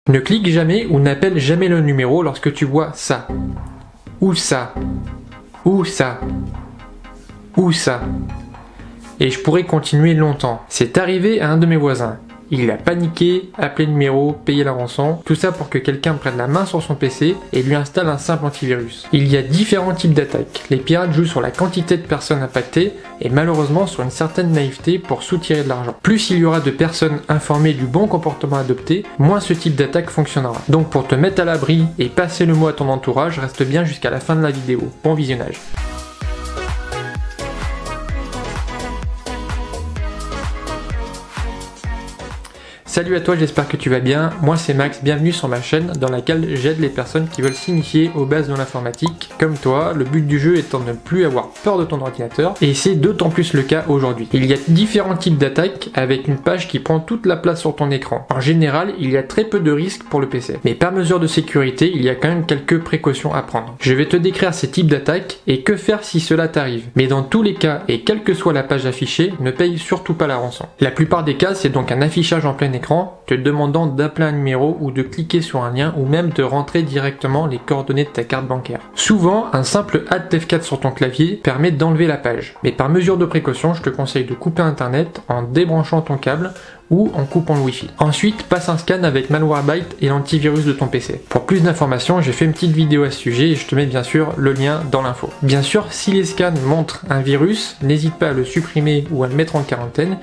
Ne clique jamais ou n'appelle jamais le numéro lorsque tu vois ça, ou ça, ou ça, ou ça. Et je pourrais continuer longtemps. C'est arrivé à un de mes voisins. Il a paniqué, appelé le numéro, payé la rançon, tout ça pour que quelqu'un prenne la main sur son PC et lui installe un simple antivirus. Il y a différents types d'attaques. Les pirates jouent sur la quantité de personnes impactées et malheureusement sur une certaine naïveté pour soutirer de l'argent. Plus il y aura de personnes informées du bon comportement adopté, moins ce type d'attaque fonctionnera. Donc pour te mettre à l'abri et passer le mot à ton entourage, reste bien jusqu'à la fin de la vidéo. Bon visionnage. Salut à toi, j'espère que tu vas bien. Moi c'est Max, bienvenue sur ma chaîne dans laquelle j'aide les personnes qui veulent s'initier aux bases de l'informatique. Comme toi, le but du jeu étant de ne plus avoir peur de ton ordinateur, et c'est d'autant plus le cas aujourd'hui. Il y a différents types d'attaques avec une page qui prend toute la place sur ton écran. En général, il y a très peu de risques pour le PC. Mais par mesure de sécurité, il y a quand même quelques précautions à prendre. Je vais te décrire ces types d'attaques et que faire si cela t'arrive. Mais dans tous les cas, et quelle que soit la page affichée, ne paye surtout pas la rançon. La plupart des cas, c'est donc un affichage en plein écran te demandant d'appeler un numéro ou de cliquer sur un lien ou même de rentrer directement les coordonnées de ta carte bancaire. Souvent, un simple Alt F4 sur ton clavier permet d'enlever la page. Mais par mesure de précaution, je te conseille de couper Internet en débranchant ton câble ou en coupant le Wi-Fi. Ensuite, passe un scan avec Malwarebytes et l'antivirus de ton PC. Pour plus d'informations, j'ai fait une petite vidéo à ce sujet et je te mets bien sûr le lien dans l'info. Bien sûr, si les scans montrent un virus, n'hésite pas à le supprimer ou à le mettre en quarantaine.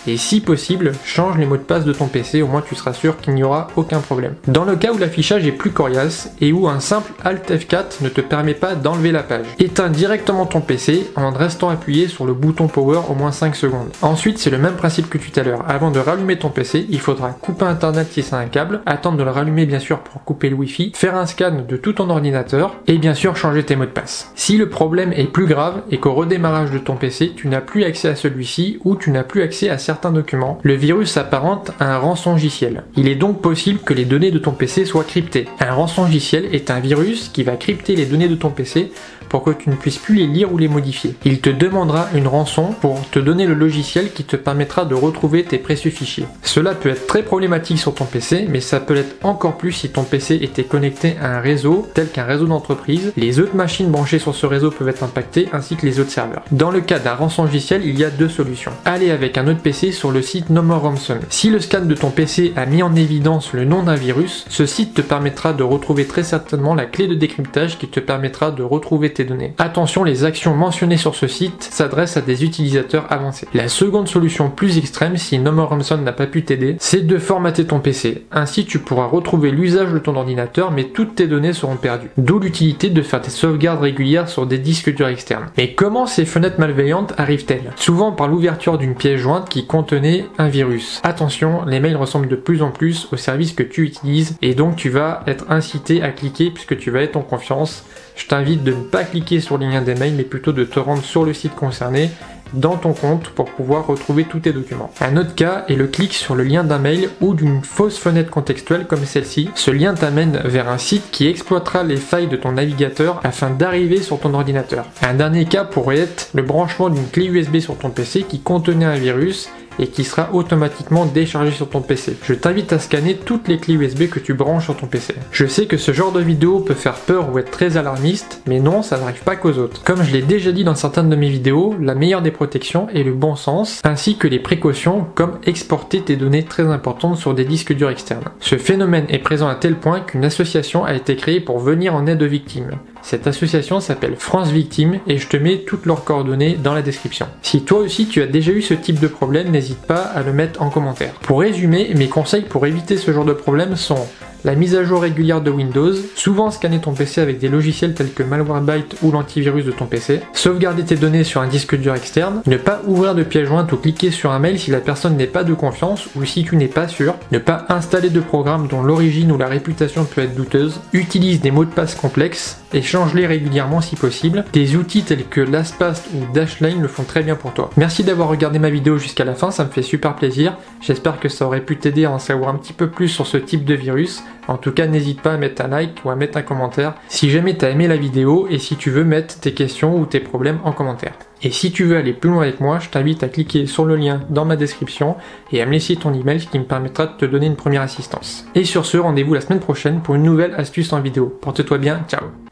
Et si possible, change les mots de passe de ton PC, au moins tu seras sûr qu'il n'y aura aucun problème. Dans le cas où l'affichage est plus coriace et où un simple Alt F4 ne te permet pas d'enlever la page, éteins directement ton PC en restant appuyé sur le bouton Power au moins 5 secondes. Ensuite, c'est le même principe que tout à l'heure. Avant de rallumer ton PC, il faudra couper Internet si c'est un câble, attendre de le rallumer bien sûr pour couper le Wi-Fi, faire un scan de tout ton ordinateur et bien sûr changer tes mots de passe. Si le problème est plus grave et qu'au redémarrage de ton PC, tu n'as plus accès à celui-ci ou tu n'as plus accès à certains documents, le virus s'apparente à un rançongiciel. Il est donc possible que les données de ton PC soient cryptées. Un rançongiciel est un virus qui va crypter les données de ton PC pour que tu ne puisses plus les lire ou les modifier. Il te demandera une rançon pour te donner le logiciel qui te permettra de retrouver tes précieux fichiers. Cela peut être très problématique sur ton PC, mais ça peut l'être encore plus si ton PC était connecté à un réseau tel qu'un réseau d'entreprise. Les autres machines branchées sur ce réseau peuvent être impactées ainsi que les autres serveurs. Dans le cas d'un rançongiciel, il y a deux solutions. Aller avec un autre PC sur le site No More Ransom. Si le scan de ton PC a mis en évidence le nom d'un virus, ce site te permettra de retrouver très certainement la clé de décryptage qui te permettra de retrouver tes données. Attention, les actions mentionnées sur ce site s'adressent à des utilisateurs avancés. La seconde solution plus extrême, si No More Ransom n'a pas pu t'aider, c'est de formater ton PC. Ainsi, tu pourras retrouver l'usage de ton ordinateur, mais toutes tes données seront perdues. D'où l'utilité de faire des sauvegardes régulières sur des disques durs externes. Mais comment ces fenêtres malveillantes arrivent-elles? Souvent par l'ouverture d'une pièce jointe qui contenait un virus. Attention, les mails ressemblent de plus en plus au service que tu utilises et donc tu vas être incité à cliquer puisque tu vas être en confiance. Je t'invite de ne pas cliquer sur les liens des mails mais plutôt de te rendre sur le site concerné dans ton compte pour pouvoir retrouver tous tes documents. Un autre cas est le clic sur le lien d'un mail ou d'une fausse fenêtre contextuelle comme celle-ci. Ce lien t'amène vers un site qui exploitera les failles de ton navigateur afin d'arriver sur ton ordinateur. Un dernier cas pourrait être le branchement d'une clé USB sur ton PC qui contenait un virus et qui sera automatiquement déchargé sur ton PC. Je t'invite à scanner toutes les clés USB que tu branches sur ton PC. Je sais que ce genre de vidéo peut faire peur ou être très alarmiste, mais non, ça n'arrive pas qu'aux autres. Comme je l'ai déjà dit dans certaines de mes vidéos, la meilleure des protections est le bon sens, ainsi que les précautions comme exporter tes données très importantes sur des disques durs externes. Ce phénomène est présent à tel point qu'une association a été créée pour venir en aide aux victimes. Cette association s'appelle France Victimes et je te mets toutes leurs coordonnées dans la description. Si toi aussi tu as déjà eu ce type de problème, n'hésite pas à le mettre en commentaire. Pour résumer, mes conseils pour éviter ce genre de problème sont la mise à jour régulière de Windows, souvent scanner ton PC avec des logiciels tels que Malwarebytes ou l'antivirus de ton PC, sauvegarder tes données sur un disque dur externe, ne pas ouvrir de pièce jointe ou cliquer sur un mail si la personne n'est pas de confiance ou si tu n'es pas sûr, ne pas installer de programmes dont l'origine ou la réputation peut être douteuse, utilise des mots de passe complexes et change-les régulièrement si possible. Des outils tels que LastPass ou Dashlane le font très bien pour toi. Merci d'avoir regardé ma vidéo jusqu'à la fin, ça me fait super plaisir. J'espère que ça aurait pu t'aider à en savoir un petit peu plus sur ce type de virus. En tout cas, n'hésite pas à mettre un like ou à mettre un commentaire si jamais tu as aimé la vidéo et si tu veux mettre tes questions ou tes problèmes en commentaire. Et si tu veux aller plus loin avec moi, je t'invite à cliquer sur le lien dans ma description et à me laisser ton email, ce qui me permettra de te donner une première assistance. Et sur ce, rendez-vous la semaine prochaine pour une nouvelle astuce en vidéo. Porte-toi bien, ciao!